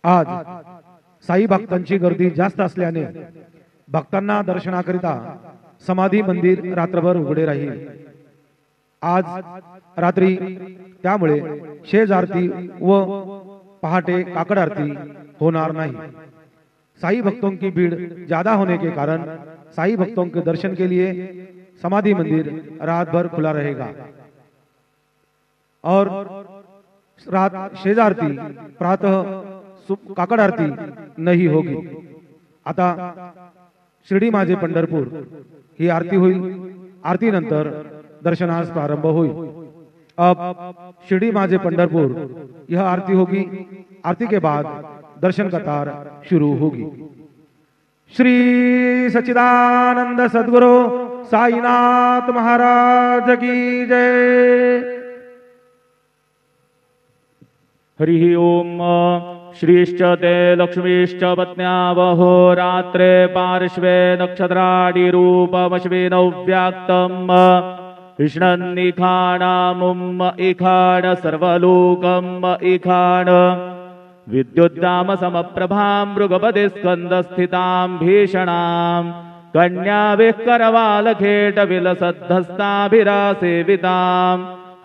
आज साई भक्तांची गर्दी जास्त असल्याने भक्तांना दर्शनाकरिता समाधी मंदिर रात्रभर उघडे राहील। आज रात्री त्यामुळे शेज आरती व पहाटे काकड़ आरती होणार नहीं। साई भक्तों की भीड़ ज्यादा होने के कारण साई भक्तों के दर्शन के लिए समाधि मंदिर रात भर खुला रहेगा और रात शेज आरती प्रातः काकड़ आरती नहीं होगी। आता शिर्डी माझे पंढरपूर ही आरती होईल। आरती नंतर दर्शनास प्रारंभ होईल। अब शिर्डी माझे पंढरपुर यह आरती होगी। आरती के बाद दर्शन कतार शुरू होगी। श्री सच्चिदानंद सद्गुरु साईनाथ महाराज की जय। हरि ओम। श्रीश्च ते लक्ष्मीश्च पत्न्यावहो रात्रे पार्श्वे नक्षत्रादिरूपमश्विनौ व्याक्तम् कृष्णन्निखाणामुम् इखाण सर्वलोकम् इखाण विद्युद्दाम समप्रभां मृगपतिस्कन्दस्थितां भीषणां कन्याभिः करवालखेटविलसद्धस्ताभिरासेवितां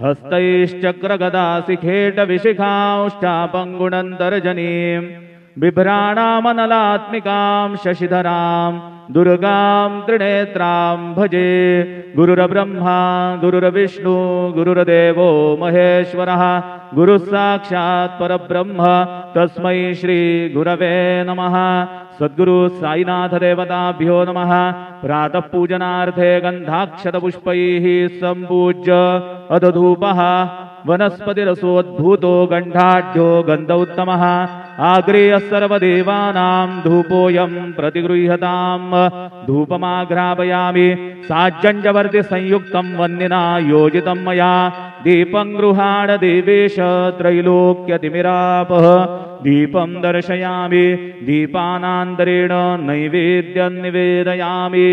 हस्तैश्चक्रगदासिखेटविशिखांश्चापङ्गुणन्तर्जनीं बिभ्राणामनलात्मिकां शशिधरां दुर्गां त्रिनेत्रां भजे। गुरुर्ब्रह्मा गुरुर्विष्णु गुरुर्देवो महेश्वरः गुरुः साक्षात् परब्रह्म तस्मै श्री गुरवे नमः। सद्गुरु साईनाथ देवताभ्यो नमः। प्रातः पूजनार्थे गन्धाक्षतपुष्पैः सम्पूज्य अदधूपः वनस्पतिरसोद्भूतो गण्डाढ्यो गन्धोत्तमः आग्रेयः सर्वदेवानां धूपोऽयं प्रतिगृह्यताम्। धूपमाघ्रापयामि साज्जञ्जवर्ति संयुक्तं वह्निना योजितं मया दीपं गृहाण देवेश त्रैलोक्यतिमिरापः। दीपं दर्शयामि दीपानान्तरेण नैवेद्यं निवेदयामि।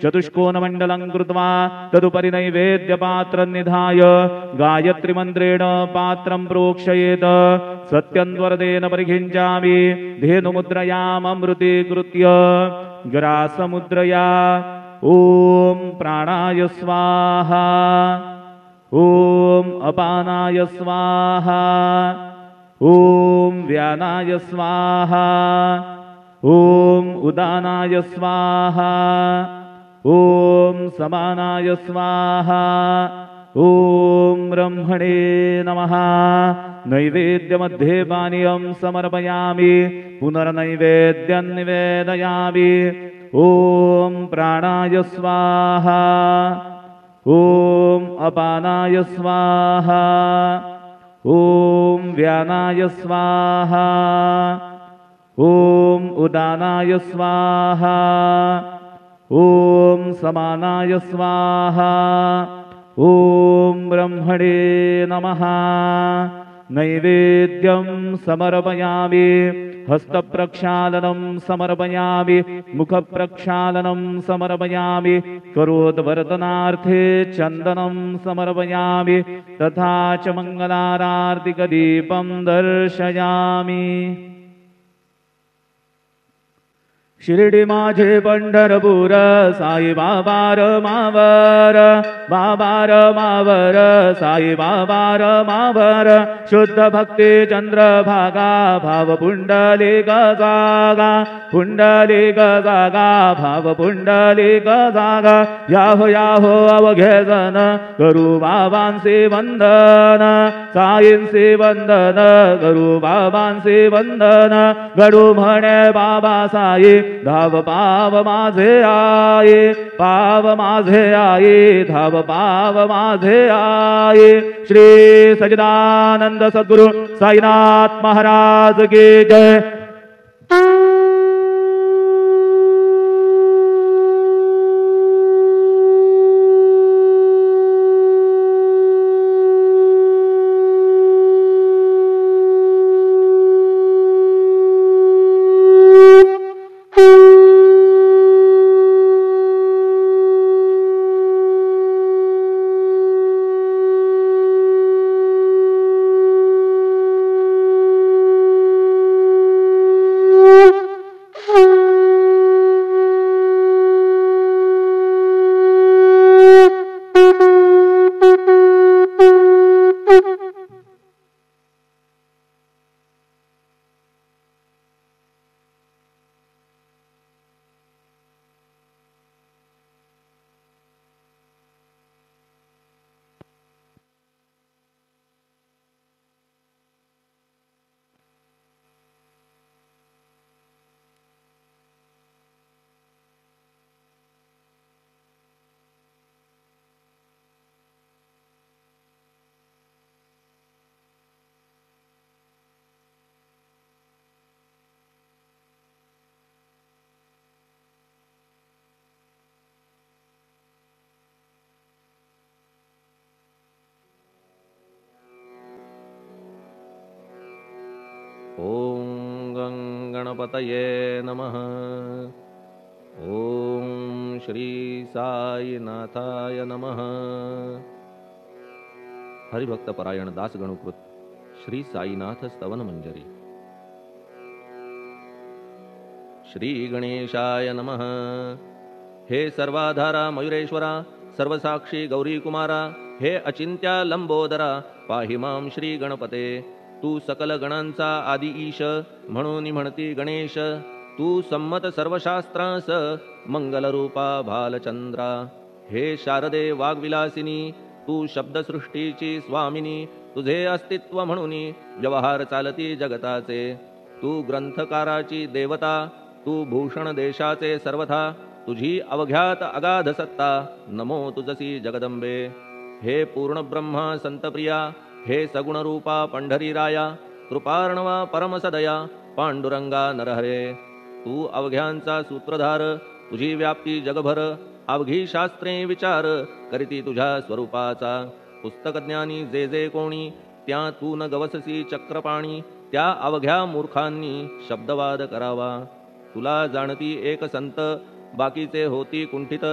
चतुष्कोणमण्डलं कृत्वा तदुपरि नैवेद्यपात्रं निधाय गायत्रीमन्त्रेण पात्रं प्रोक्षयेत्। सत्यन्वरदेन परिघिञ्जामि धेनुमुद्रयाममृतीकृत्य ग्रासमुद्रया। ॐ प्राणाय स्वाहा ॐ अपानाय स्वाहा ॐ व्यानाय स्वाहा ॐ उदानाय स्वाहा ॐ समानाय स्वाहा ॐ ब्रह्मणे नमः। नैवेद्यमध्ये पानीयं समर्पयामि पुनर्नैवेद्यं निवेदयामि। ॐ प्राणाय स्वाहा ॐ अपानाय स्वाहा ॐ व्यानाय स्वाहा ॐ उदानाय स्वाहा ॐ समानाय स्वाहा ॐ ब्रह्मणे नमः। नैवेद्यं समर्पयामि हस्तप्रक्षालनं समर्पयामि मुखप्रक्षालनं समर्पयामि करोद्वर्तनार्थे चन्दनं समर्पयामि तथा च मङ्गलारार्तिकदीपं दर्शयामि। शिर्डी माझे पंढरपूर साई बाबा मावर बाबा मावर साई बाबा मावर शुद्ध भक्ति चंद्रभागा भाव पुंडलिक जागा पुंडलिक जागा भाव पुंडलिक जागा। याहो याहो अवघे जन करू बाबांचे वंदन साईंचे वंदन करू बाबांचे वंदन गडू म्हणे बाबा साई धाव पाव माझे आये पाव माझे आये धाव पाव माझे आये। श्री सच्चिदानंद सद्गुरु साईनाथ महाराज की जय। ॐ गणपतये नमः। ॐ श्री साईनाथाय नमः। हरिभक्तपरायण दासगणुकृत श्री साईनाथ स्तवन मंजरी। श्री गणेशाय नमः। हे सर्वाधारा मयुरेश्वरा, सर्वसाक्षी गौरी कुमारा, हे अचिंत्या लंबोदरा, पाहि मां श्री गणपते। तू सकल गणांचा आदि ईश, म्हणून म्हणती गणेश। तू संमत सर्वशास्त्रांस, मंगलरूपा भालचंद्रा। हे शारदे वाग्विलासिनी, तू शब्दसृष्टीची स्वामिनी। तुझे अस्तित्व म्हणून व्यवहार चालती जगताचे। तू ग्रंथकाराची देवता, तू भूषण देशाचे सर्वथा। तुझी अवघ्यात अगाध सत्ता, नमो तुझसी जगदंबे। हे पूर्ण ब्रह्मा संतप्रिया, हे सगुण रूपा पंढरीराया। कृपार्णवा परमसदया, पांडुरंगा नरहरे। तू अवघ्यांचा सूत्रधार, तुझी व्याप्ती जगभर। अवघी शास्त्रे विचार, करीती तुझ्या स्वरूपाचा। पुस्तकज्ञानी जे जे कोणी, त्या तू न गवससी चक्रपाणी। त्या अवघ्या मूर्खांनी शब्दवाद करावा। तुला जाणती एक संत, बाकीचे होती कुंठित।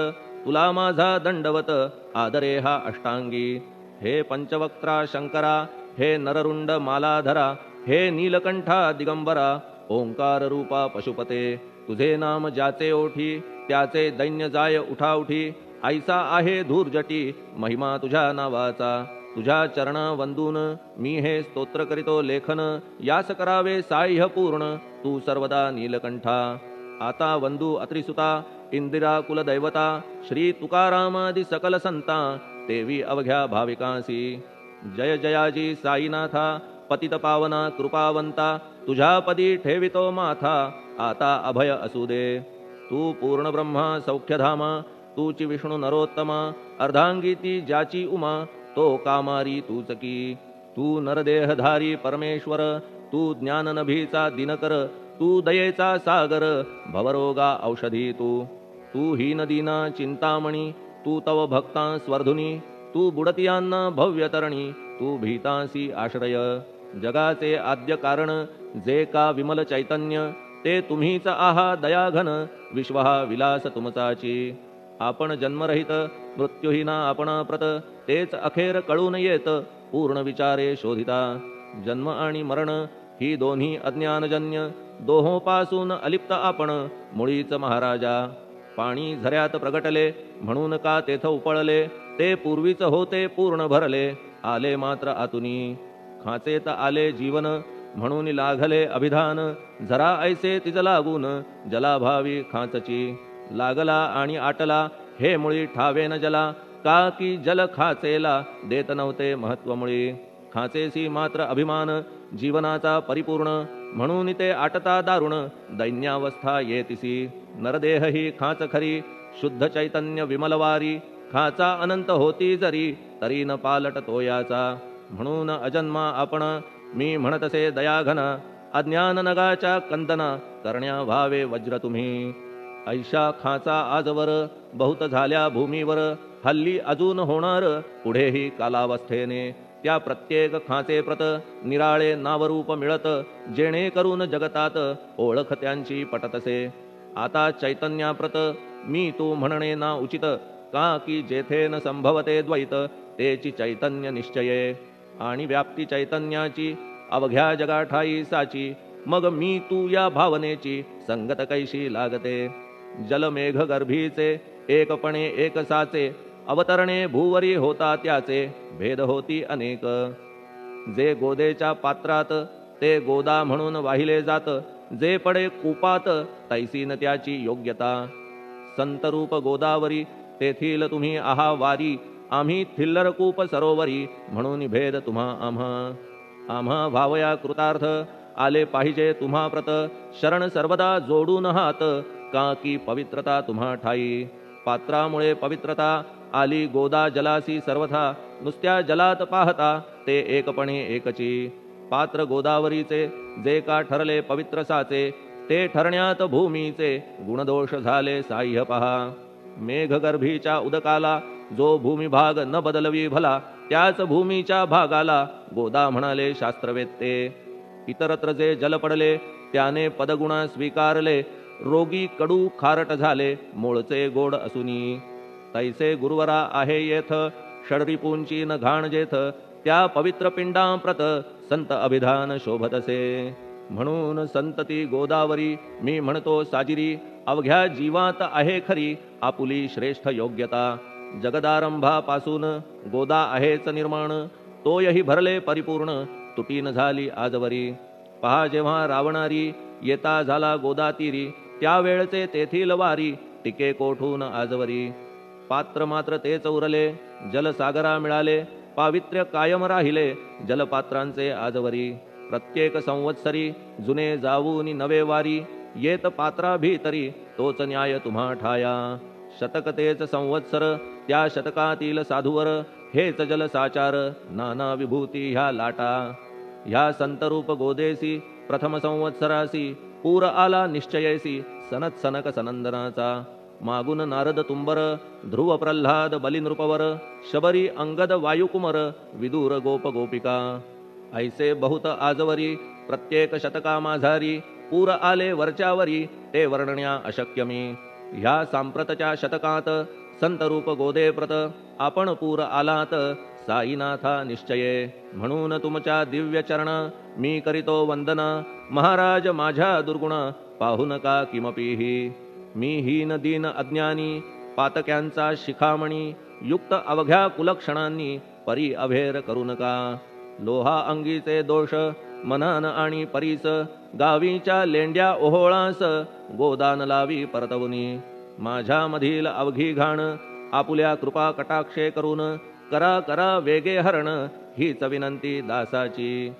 तुला माझा दंडवत, आदरे हा अष्टांगी। हे पंचवक्त्रा शंकरा, हे नररुंड मालाधरा। हे नीलकंठा दिगंबरा, ओंकार रूपा पशुपते। तुझे नाम ज्याचे ओठी, त्याचे दैन्य जाय उठाउठी। ऐसा आहे धूर्जटी, महिमा तुझ्या नावाचा। तुझ्या चरण वंदून मी हे स्तोत्र करीतो लेखन। यास करावे साह्य पूर्ण, तू सर्वदा नीलकंठा। आता वंदू अत्रिसुता, इंदिरा कुलदैवता। श्री तुकारामादि सकल संता, देवी अवघ्या भाविकांसी। जय जयाजी साईनाथा, पतित पावना कृपावंता। तुझ्या पदी ठेवितो माथा, आता अभय असू दे। तू पूर्ण ब्रह्मा सौख्यधामा, तूची विष्णू नरोत्तमा। अर्धांगी ती ज्याची उमा, तो कामारी तूच की। तू नरदेहधारी परमेश्वर, तू ज्ञाननभीचा दिनकर। तू दयेचा सागर, भवरोगा औषधी तू। तू हीनदीना चिंतामणी, तू तव भक्तां स्वर्धुनी। तू बुडतियांना भव्यतरणी, तू भीतांसी आश्रय। जगाचे आद्य कारण, जे का विमल चैतन्य। ते तुम्हीच आहा दयाघन, विश्वहा विलास तुमचाची। आपण जन्मरहित, मृत्युहीना आपण प्रत। तेच अखेर कळून येत, पूर्ण विचारे शोधिता। जन्म आणि मरण ही दोन्ही अज्ञानजन्य। दोहोपासून अलिप्त आपण, मुळीच महाराजा। पाणी झऱ्यात प्रगटले, म्हणून का तेथ उपळले। ते पूर्वीच होते पूर्ण भरले, आले मात्र आतुनी। खाचेत आले जीवन, म्हणून लागले अभिधान। झरा ऐसे तिज लागून, जलाभावी खाचची। लागला आणि आटला, हे मुळी ठावेन जला। का की जल खाचेला, देत नव्हते महत्व मुळी। खाचेसी मात्र अभिमान, जीवनाचा परिपूर्ण। म्हणून ते आटता दारुण, दैन्यावस्था येतिसी। नरदेह ही खाच खरी, शुद्ध चैतन्य विमलवारी। खाचा अनंत होती जरी, तरी न पालट तोयाचा। म्हणून अजन्मा आपण, मी म्हणतसे दयाघन। अज्ञान नगाच्या कंदना, करण्या व्हावे वज्र तुम्ही। ऐशा खाचा आजवर, बहुत झाल्या भूमीवर। हल्ली अजून होणार, पुढेही कालावस्थेने। त्या प्रत्येक खाचे प्रत, निराळे नावरूप मिळत। जेणे करून जगतात, ओळख त्यांची पटतसे। आता चैतन्याप्रत, मी तू म्हणणे ना उचित। का की जेथे न संभवते द्वैत, तेची चैतन्य निश्चये। आणि व्याप्ती चैतन्याची, अवघ्या जगाठाई साची। मग मी तू या भावनेची, संगत कैशी लागते। जलमेघ गर्भीचे, एकपणे एक साचे। अवतरणे भूवरी होता त्याचे, भेद होती अनेक। जे गोदेच्या पात्रात, ते गोदा म्हणून वाहिले जात। जे पडे कूपात, तैसी न त्याची योग्यता। संतरूप गोदावरी, तेथील तुम्ही आहा वारी। आम्ही थिल्लर कूप सरोवरी, म्हणून भेद तुम्हा आम्हा। आम्हा भावया कृतार्थ, आले पाहिजे तुम्हा प्रत। शरण सर्वदा जोडून हात, का की पवित्रता तुम्हा ठाई। पात्रामुळे पवित्रता, आली गोदा जलासी सर्वथा। नुसत्या जलात पाहता, ते एकपणे एकची। पात्र गोदावरीचे, जे का ठरले पवित्र साचे। ते ठरण्यात भूमीचे, गुणदोष झाले साह्य पहा। मेघगर्भीच्या उदकाला, जो भूमिभाग न बदलवी भला। त्याच भूमीच्या भागाला, गोदा म्हणाले शास्त्रवेत्ते। इतरत्र जे जल पडले त्याने पदगुणा स्वीकारले, रोगी कडू खारट झाले मूळचे गोड असुनी. तैसे गुरुवरा आहे येथ, षडरिपूंची न घाण जेथ, त्या पवित्र पिंडांप्रत संत अभिधान शोभतसे. म्हणून संतती गोदावरी मी म्हणतो साजिरी, अवघ्या जीवात आहे खरी आपुली श्रेष्ठ योग्यता. जगदारंभापासून गोदा आहेच निर्माण, तोयही भरले परिपूर्ण तुटीन झाली आजवरी. पहा जेव्हा रावणारी येता झाला गोदातीरी, त्यावेळचे तेथील वारी टिके कोठून आजवरी. पात्र मात्र तेच उरले जलसागरा मिळाले, पावित्र्य कायम राहिले जलपात्रांचे आजवरी. प्रत्येक संवत्सरी जुने जाऊनी नवे वारी, येत पात्रा भीतरी तोच न्याय तुम्हा ठाया. शतक तेच संवत्सर त्या शतकातील साधूवर, हेच जल साचार नाना विभूती ह्या लाटा. ह्या संतरूप गोदेसी प्रथम संवत्सरासी, पूर आला निश्चयेसी सनत सनक सनंदनाचा. मागून नारद तुंबर, ध्रुव प्रल्हाद बलिनृपवर, शबरी अंगद वायुकुमर, विदूर गोप गोपिका. ऐसे बहुत आजवरी प्रत्येक शतका माझारी, पूर आले वरच्यावरी ते वर्णण्या अशक्य मी. ह्या सांप्रतच्या शतकात संतरूप गोदेप्रत, आपण पूर आलात साईनाथा निश्चये. म्हणून तुमच्या दिव्य चरण मी करीतो वंदना, महाराज माझ्या दुर्गुण पाहू नका किमपीही. मी हीन दीन अज्ञानी पातक्यांचा शिखामणी, युक्त अवघ्या कुलक्षणांनी परी अभेर करू नका. लोहा अंगीचे दोष मनान आणि परीस, गावीच्या लेंड्या ओहोळास गोदान लावी परतवुनी. माझ्या मधील अवघी घाण आपुल्या कृपा कटाक्षे करून, करा करा वेगे हरण हीच विनंती दासाची.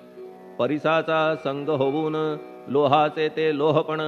परिसाचा संग होऊन लोहाचे ते लोहपण,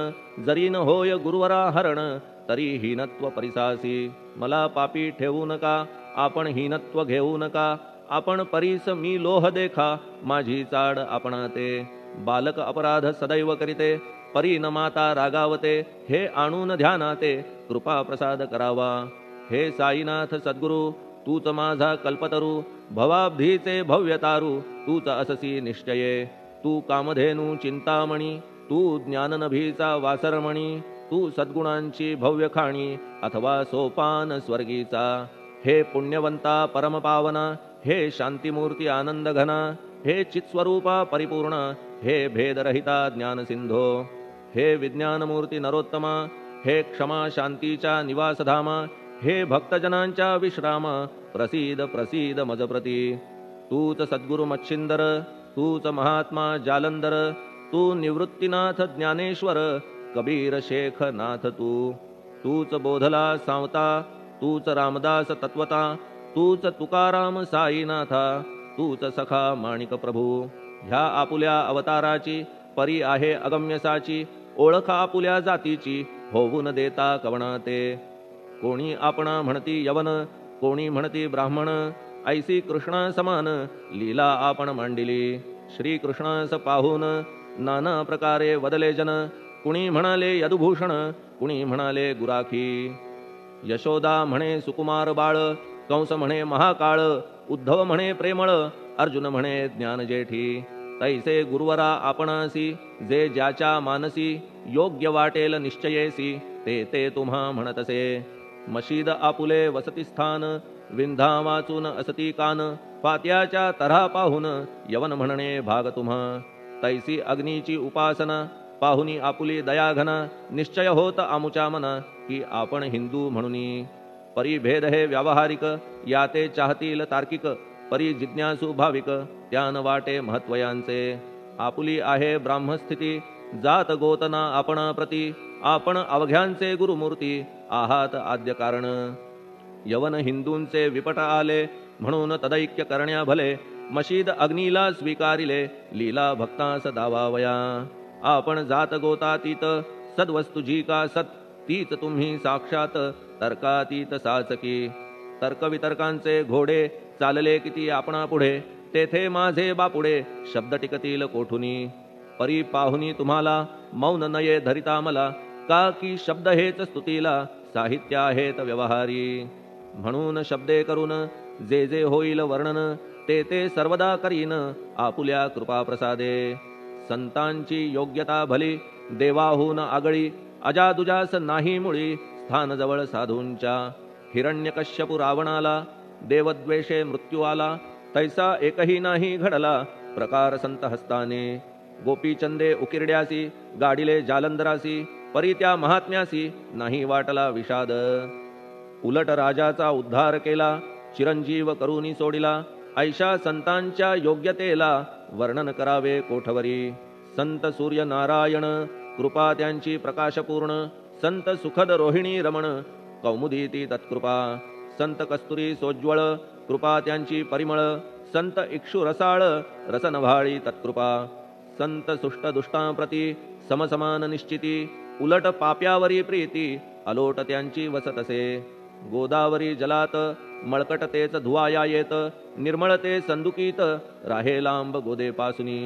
जरी न होय गुरुवरा हरण तरी हीनत्व परिसासी. मला पापी ठेवू नका आपण हीनत्व घेऊ नका, आपण परीस मी लोह देखा माझी चाड आपणाते. बालक अपराध सदैव करीते परी न माता रागावते, हे आणून ध्यानाते कृपा प्रसाद करावा. हे साईनाथ सद्गुरु तूच माझा कल्पतरू, भवाब्धीचे भव्यतारू तूच अससी निश्चये. तू कामधेनू चिंतामणी, तू ज्ञाननभीचा वासरमणी, तू सद्गुणांची भव्य खाणी अथवा सोपान स्वर्गीचा. हे पुण्यवंता परमपावना, हे शांतिमूर्ती आनंद घना, हे चित्स्वरूपा परिपूर्ण, हे भेदरहिता ज्ञानसिंधो. हे विज्ञानमूर्ती नरोत्तमा, हे क्षमा शांतीच्या निवासधामा, हे भक्तजनांच्या विश्राम प्रसीद प्रसीद मजप्रती. तूच सद्गुरु मच्छिंदर, तूच महात्मा जालंधर, तू निवृत्तीनाथ ज्ञानेश्वर, कबीर शेख नाथ तूच बोधला सांवता, तूच रामदास तत्वता, तूच तुकाराम साईनाथा, तूच सखा माणिक प्रभू. ह्या आपुल्या अवताराची परी आहे अगम्यसाची, ओळख आपुल्या जातीची होऊन देता कवणाते. कोणी आपणा म्हणती यवन, कोणी म्हणती ब्राह्मण, ऐसी कृष्णा समान लीला आपण मांडिली. श्रीकृष्णास पाहून नाना प्रकारे वदले जन, कुणी म्हणाले यदुभूषण, कुणी म्हणाले गुराखी. यशोदा म्हणे सुकुमार बाळ, कंस म्हणे महाकाळ, उद्धव म्हणे प्रेमळ, अर्जुन म्हणे ज्ञानजेठी. तैसे गुरुवरा आपणासी, जे ज्याच्या मानसी योग्य वाटेल निश्चयेसी, ते ते तुम्हा म्हणतसे. मशीद आपुले वसतिस्थान, विंधा वाचून असती कान, फात्याच्या तऱ्हा पाहून यवन म्हणणे भाग तुम्हा. तैसी अग्नीची उपासना पाहुनी आपुली दयाघना, निश्चय होत आमुच्या मना की आपण हिंदू म्हणूनी. परिभेद हे व्यावहारिक, याते चाहतील तार्किक, परी जिज्ञासू भाविक त्यान वाटे महत्वयांचे. आपुली आहे ब्राह्मस्थिती, जात गोतना आपणा प्रती, आपण अवघ्यांचे गुरुमूर्ती आहात आद्य कारण. यवन हिंदूंचे विपट आले म्हणून तदैक्य करण्या भले, मशीद अग्नीला स्वीकारिले लीला भक्तास दावावया. आपण जात गोतातीत, सद्वस्तू जी का सत, तीच तुम्ही साक्षात तर्कातीत साचकी. तर्कवितर्कांचे घोडे चालले किती आपणा पुढे, तेथे माझे बापुडे शब्द टिकतील कोठुनी. परी पाहुनी तुम्हाला मौन नये धरिता मला, का की शब्द हेच स्तुतीला साहित्य आहेत व्यवहारी. म्हणून शब्दे करून जे जे होईल वर्णन, ते ते सर्वदा करीन आपुल्या कृपा प्रसादे. संतांची योग्यता भली देवाहून आगळी अजादुजास नाही मुळी स्थान जवळ साधूंच्या हिरण्यकश्यपू रावणाला देवद्वेषे मृत्यू आला तैसा एकही नाही घडला प्रकार संत हस्ताने गोपीचंदे उकिरड्यासी गाडिले जालंधरासी परी त्या महात्म्यासी नाही वाटला विषाद उलट राजाचा उद्धार केला चिरंजीव करूनी सोडिला ऐशा संतांच्या योग्यतेला वर्णन करावे कोठवरी संत सूर्य नारायण कृपा त्यांची प्रकाशपूर्ण संत सुखद रोहिणी रमण कौमुदी ती तत्कृपा संत कस्तुरी सोज्वळ कृपा त्यांची परिमळ संत इक्षु रसाळ रसनभाळी तत्कृपा संत सुष्ट दुष्टांप्रती समसमान निश्चिती उलट पाप्यावरी प्रीती अलोट त्यांची वसतसे गोदावरी जलात मळकट तेच धुवाया येत निर्मळ ते संदुकीत राहे लांब गोदेपासुनी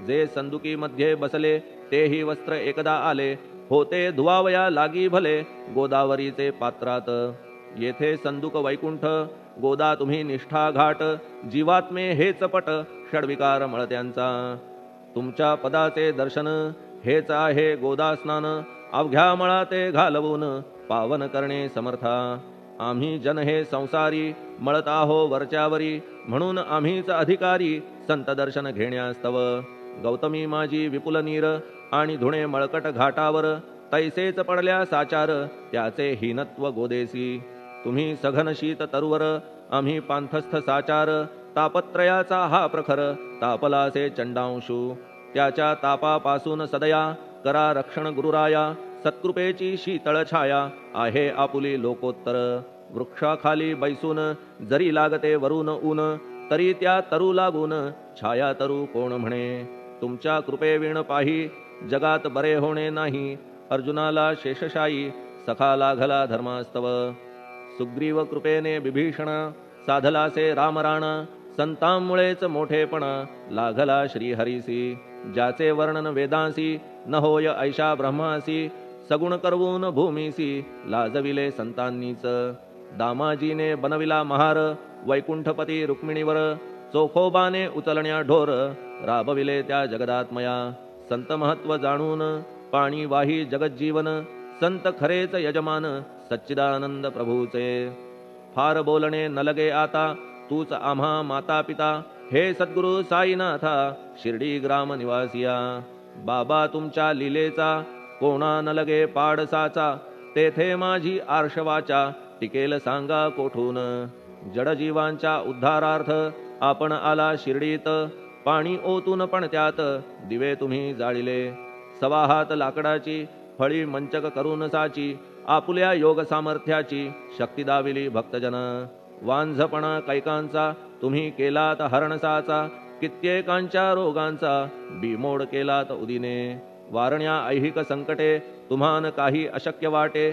जे संदुकी मध्ये बसले तेही वस्त्र एकदा आले होते धुवावया लागी भले गोदावरीचे पात्रात येथे संदुक वैकुंठ गोदा तुम्ही निष्ठा घाट जीवात्मे हेच पट षडविकार मळत्यांचा तुमच्या पदाचे दर्शन हेच आहे गोदा स्नान अवघ्या मळा ते घालवून पावन करणे समर्था आम्ही जन हे संसारी मळत आहो वरच्यावरी म्हणून आम्हीच अधिकारी संत दर्शन घेण्यास्तव गौतमी माझी विपुल नीर आणि धुणे मळकट घाटावर तैसेच पडल्या साचार त्याचे हीनत्व गोदेसी तुम्ही सघन शीत तरुवर आम्ही पांथस्थ साचार तापत्रयाचा हा प्रखर तापलासे चंडांशू त्याच्या तापापासून सदया करा रक्षण गुरुराया सत्कृपेची शीतळ छाया आहे आपुली लोकोत्तर वृक्षाखाली बैसून जरी लागते वरून ऊन तरी त्या तरू लागून छाया तरू कोण म्हणे तुमच्या कृपेविण पाही जगात बरे होणे नाही अर्जुनाला शेषशायी सखा लागला धर्मास्तव सुग्रीव कृपेने विभीषण साधलासे रामराण संतांमुळेच मोठेपणा लागला श्रीहरीसी ज्याचे वर्णन वेदांसी न होय ऐशा ब्रह्मासी सगुण करवून भूमीसी लाजविले संतांनीच दामाजीने बनविला महार वैकुंठपती रुक्मिणीवर चोखोबाने उचलण्या ढोर राबविले त्या जगदात्मया संत महत्व जाणून पाणी वाही जगज्जीवन संत खरेच यजमान सच्चिदानंद प्रभूचे फार बोलणे न लगे आता तूच आम्हा माता पिता हे सद्गुरु साईनाथा शिर्डी ग्राम निवासिया बाबा तुमच्या लीलेचा कोणा न लगे पाडसाचा तेथे माझी आर्षवाचा टिकेल सांगा कोठून जडजीवांच्या उद्धारार्थ आपण आला शिर्डीत पाणी ओतून पण त्यात दिवे तुम्ही जाळिले सवा हात लाकडाची फळी मंचक करून साची आपुल्या योग सामर्थ्याची शक्ती दाविली भक्तजन वांझपणा कैकांचा तुम्ही केलात हरणसाचा कित्येकांच्या रोगांचा बिमोड केलात उदिने वारण्या ऐहिक संकटे तुम्हान काही अशक्य वाटे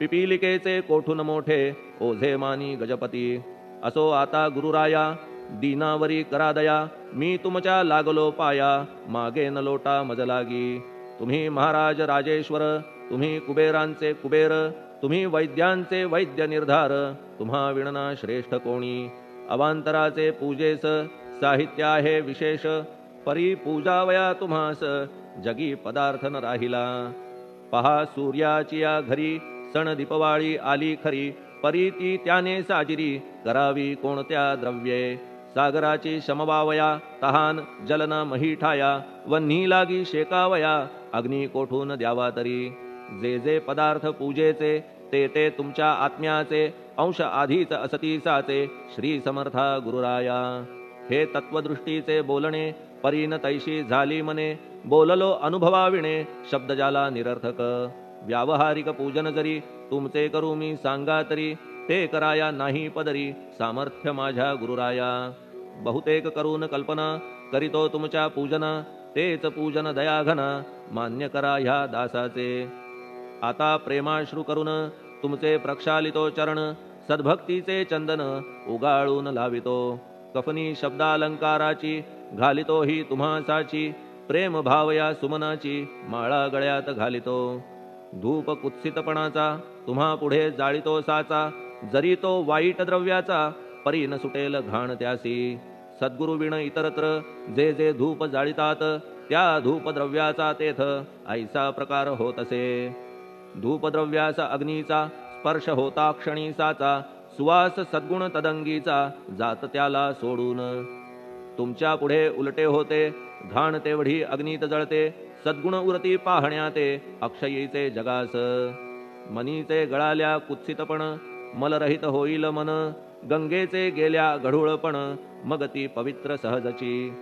पिपीलिकेचे कोठून मोठे ओझे मानी गजपती असो आता गुरुराया दीनावरी करा दया मी तुमच्या लागलो पाया मागे न लोटा मजलागी तुम्ही महाराज राजेश्वर तुम्ही कुबेरांचे कुबेर तुम्ही वैद्यांचे वैद्य निर्धार तुम्हा विणना श्रेष्ठ कोणी अवांतराचे पूजेस साहित्य आहे विशेष परी पूजावया तुम्हास जगी पदार्थ न राहिला पहा सूर्याची या घरी सण दीपवाळी आली खरी परी ती त्याने साजिरी करावी कोणत्या द्रव्ये सागराची शमवावया तहान जलना महीठाया वन्ही लागी शेकावया अग्नी कोठून द्यावा तरी जे जे पदार्थ पूजेचे ते ते तुमच्या आत्म्याचे अंश आधीच असतीसाचे श्री समर्था गुरुराया हे तत्वदृष्टीचे बोलणे परीन तैशी झाली मने बोललो अनुभवाविणे शब्द जाला निरर्थक व्यावहारिक पूजन जरी तुमचे करू मी सांगा तरी ते कराया नाही पदरी सामर्थ्य माझ्या गुरुराया बहुतेक करून कल्पना करीतो तुमच्या पूजना तेच पूजन दयाघना मान्य करा ह्या दासाचे आता प्रेमाश्रू करून तुमचे प्रक्षालितो चरण सद्भक्तीचे चंदन उगाळून लावितो कफनी शब्दालंकाराची घालितो ही तुम्हासाची प्रेम भावया सुमनाची माळा गळ्यात घालितो धूप कुत्सितपणाचा तुम्हा पुढे जाळितो साचा जरी तो वाईट द्रव्याचा परी न सुटेल घाण त्यासी सद्गुरु विण इतरत्र जे जे धूप जाळितात त्या धूपद्रव्याचा तेथ ऐसा प्रकार होत असे. धूपद्रव्याचा अग्नीचा स्पर्श होता क्षणी साचा, सुवास सद्गुण तदंगीचा जात त्याला सोडून. तुमच्या पुढे उलटे होते घाण तेवढी अग्नीत जळते, सद्गुण उरती पाहण्याते अक्षयीचे जगास. मनीचे गळाल्या कुत्सितपण मलरहित होईल मन, गंगेचे गेल्या गढूळपण मग ती पवित्र सहजची.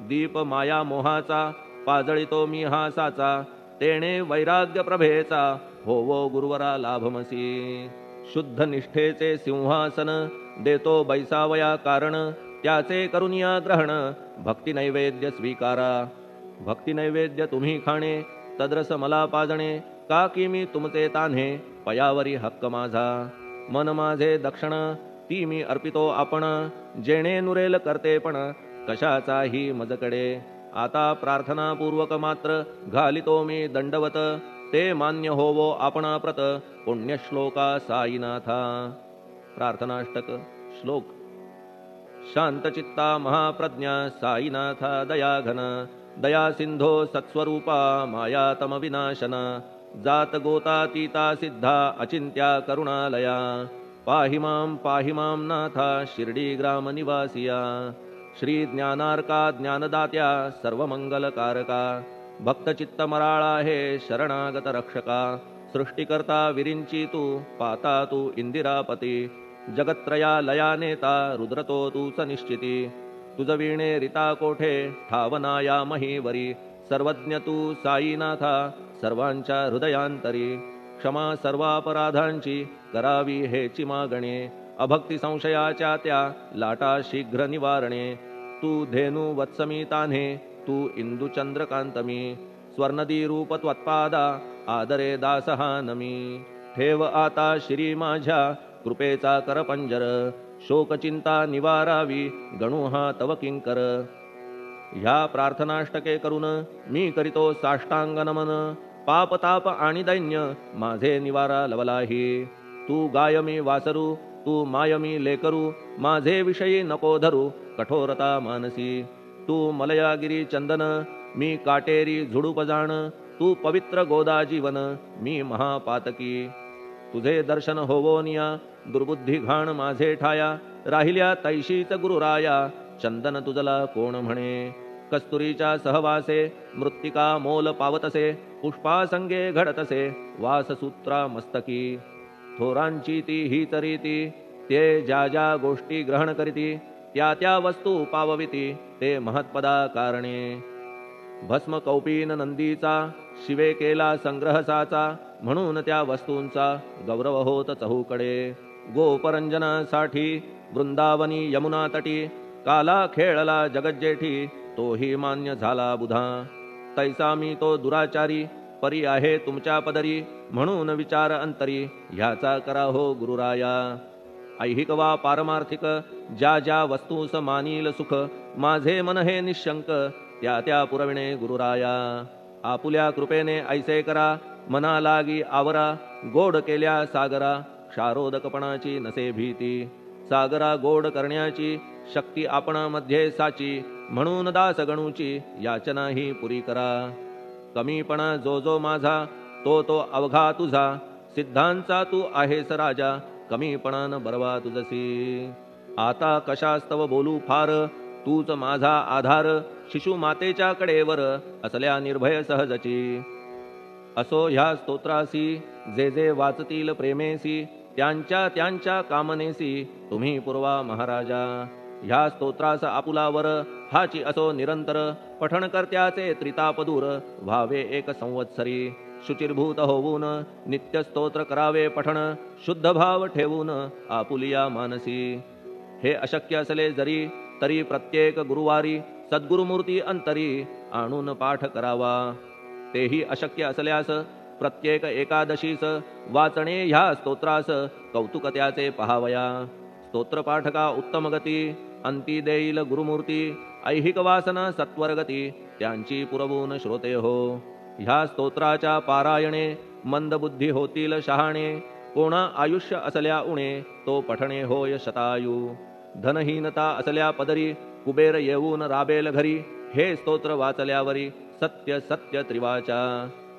दीप माया मोहाचा पाजळितो मी हा साचा, तेणे वैराग्य प्रभेचा होवो गुरुवरा लाभमसी. शुद्ध निष्ठेचे सिंहासन देतो बैसावया कारण, त्याचे करुनिया ग्रहण भक्ती नैवेद्य स्वीकारा. भक्ती नैवेद्य तुम्ही खाणे तद्रस मला पाजणे, का की मी तुमचे तान्हे पयावरी हक्क माझा. मन माझे दक्षिण ती मी अर्पितो आपण, जेणे नुरेल करतेपण कशाचाही मजकडे. आता प्रार्थनापूर्वक मात्र घालितो मी दंडवत, ते मान्य होवो आपणाप्रत पुण्यश्लोका साईनाथा. प्रार्थनाष्टक श्लोक. शांतचित्ता महाप्रज्ञा साईनाथा दयाघन, दया सिंधो सत्स्वरूपा मायातम विनाशन. जात गोतातीता सिद्धा अचिंत्या करुणालया, पाहि मां नाथा शिर्डी ग्राम निवासिया. श्री ज्ञानार्का ज्ञानदात्या सर्वमंगलकारका, भक्तचित्त मराळा हे शरणागत रक्षका. सृष्टिकर्ता विरिंची तू पाता तू इंदिरापती, जगत्त्रया लया नेता रुद्रतो तूच निश्चिती. तुझ वीणे रिता कोठे ठावनाया महीवरी, सर्वज्ञ तू साईनाथा सर्वांच्या हृदयांतरी. क्षमा सर्वापराधांची करावी हेची मागणे, अभक्ती संशयाच्या त्या लाटा शीघ्र निवारणे. तू धेनू वत्समी तान्हे तू इंदू चंद्रकांतमी, स्वर्णदी रूप त्वत्पादा आदरे दासहा नमी. ठेव आता श्री माझ्या कृपेचा करपंजर, शोकचिंता निवारावी गणू हा तव किंकर. ह्या प्रार्थनाष्टके करून मी करीतो साष्टांग नमन, पाप ताप आणि दैन्य माझे निवारा लवलाही. तू गाय मी वासरू तू माय मी लेकरू, माझे विषयी नको धरू कठोरता मानसी. तू मलयागिरी चंदन मी काटेरी झुडूप जाण, तू पवित्र गोदा जीवन मी महापातकी. तुझे दर्शन होवोनिया दुर्बुद्धी घाण माझे ठाया, राहिल्या तैशीच गुरुराया चंदन तुझला कोण म्हणे. कस्तुरीच्या सहवासे मृत्तिका मोल पावतसे, पुष्पासंगे घडतसे वाससूत्रा मस्तकी. थोरांची ती हीच रीती ते ज्या ज्या गोष्टी ग्रहण करीती, त्या त्या वस्तू पावविती ते महत्पदा कारणे. भस्म कौपीन नंदीचा शिवे केला संग्रह साचा, म्हणून त्या वस्तूंचा गौरव होत चहूकडे. गोपरंजनासाठी वृंदावनी यमुना तटी, काला खेळला जगज्जेठी तोही मान्य झाला बुधा. तैसा मी तो दुराचारी परी आहे तुमच्या पदरी, म्हणून विचार अंतरी ह्याचा करा हो गुरुराया. ऐहिक वा पारमार्थिक ज्या ज्या वस्तूस मानील सुख, माझे मन हे निशंक त्या त्या पुरविणे गुरुराया. आपुल्या कृपेने ऐसे करा मना लागी आवरा, गोड केल्या सागरा क्षारोदकपणाची नसे भीती. सागरा गोड करण्याची शक्ती आपणामध्ये साची, म्हणून दास गणूची याचना ही पुरी करा. कमीपणा जो जो माझा तो तो अवघा तुझा, सिद्धांचा तू आहेस राजा कमीपणान बरवा तुझसी. आता कशास्तव बोलू फार तूच माझा आधार, शिशु मातेच्या कडेवर असल्या निर्भय सहजची. असो ह्या स्तोत्रासी जे जे वाचतील प्रेमेसी, त्यांच्या त्यांच्या कामनेसी तुम्ही पुरवा महाराजा. ह्या स्तोत्रास आपुलावर हाची असो निरंतर, पठण कर्त्याचे त्रितापदूर व्हावे एक संवत्सरी. शुचिर्भूत होऊन नित्य स्तोत्र करावे पठण, शुद्ध भाव ठेवून आपुलिया मानसी. हे अशक्य असले जरी तरी प्रत्येक गुरुवारी सद्गुरुमूर्ती अंतरी आणून पाठ करावा. तेही अशक्य असल्यास प्रत्येक एकादशीस वाचणे ह्या स्तोत्रास कौतुक त्याचे पहावया. स्तोत्रपाठका उत्तम गती अंती देईल गुरुमूर्ती, ऐहिक वासना सत्वरगती त्यांची पुरवून श्रोते हो. ह्या स्तोत्राच्या पारायणे मंदबुद्धी होतील शहाणे, कोणा आयुष्य असल्या उणे तो पठणे होय शतायू. धनहीनता असल्या पदरी कुबेर येऊन राबेल घरी, हे स्तोत्र वाचल्यावरी सत्य सत्य त्रिवाचा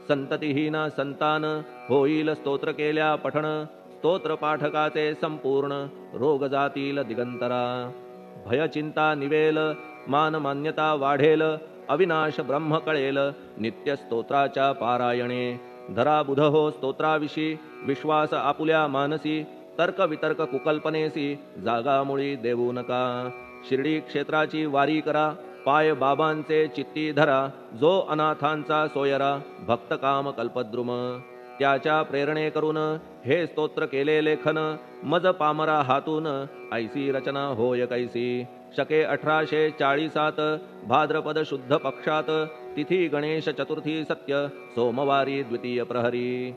संततिहीना संतान होईल स्तोत्र केल्या पठण स्तोत्र पाठकाचे संपूर्ण रोग जातील दिगंतरा भय चिंता निवेल मान मान्यता वाढेल अविनाश ब्रह्म कळेल नित्य स्तोत्राच्या पारायणे धरा बुध हो स्तोत्राविषयी विश्वास आपुल्या मानसी तर्क वितर्क कुकल्पनेसी जागामुळी देऊ नका शिर्डी क्षेत्राची वारी करा पाय बाबांचे चित्ती धरा जो अनाथांचा सोयरा भक्त काम कल्पद्रुम त्याच्या प्रेरणे करून हे स्तोत्र केले लेखन मज पामरा हातून ऐसी रचना होय कैसी शके 1840 भाद्रपद शुद्ध पक्षात तिथी गणेश चतुर्थी सत्य सोमवारी द्वितीय प्रहरी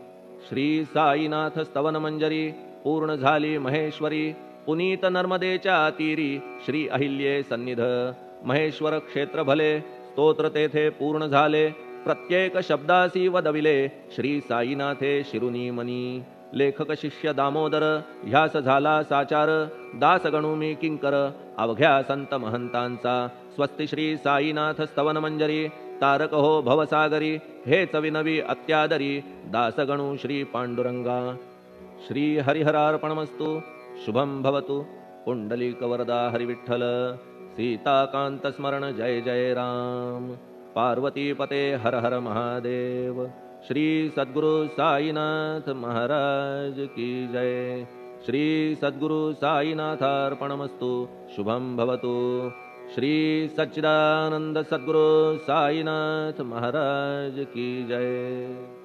श्री साईनाथ स्तवन मंजरी पूर्ण झाली महेश्वरी पुनीत नर्मदेच्या तीरी श्री अहिल्ये सन्निध महेश्वर क्षेत्र भले स्तोत्र तेथे पूर्ण झाले प्रत्येक शब्दासी वदविले श्री साईनाथे शिरुनी मनी लेखक शिष्य दामोदर ह्यास झाला साचार दास गणू मी किंकर अवघ्या संत महंतांचा स्वस्ति श्री साईनाथ स्तवन मंजरी तारक हो भवसागरी हेच विनवी अत्यादरी दास गणू श्री पांडुरंगा श्री हरिहरार्पणमस्तु शुभम भवतु पुंडलिक वरदा हरिविठ्ठल सीताकांत स्मरण जय जय राम पार्वती पते हर हर महादेव श्री सद्गुरु साईनाथ महाराज की जय श्री सद्गुरु साईनाथार्पणमस्तु शुभम भवतु श्री सच्चिदानंद सद्गुरु साईनाथ महाराज की जय।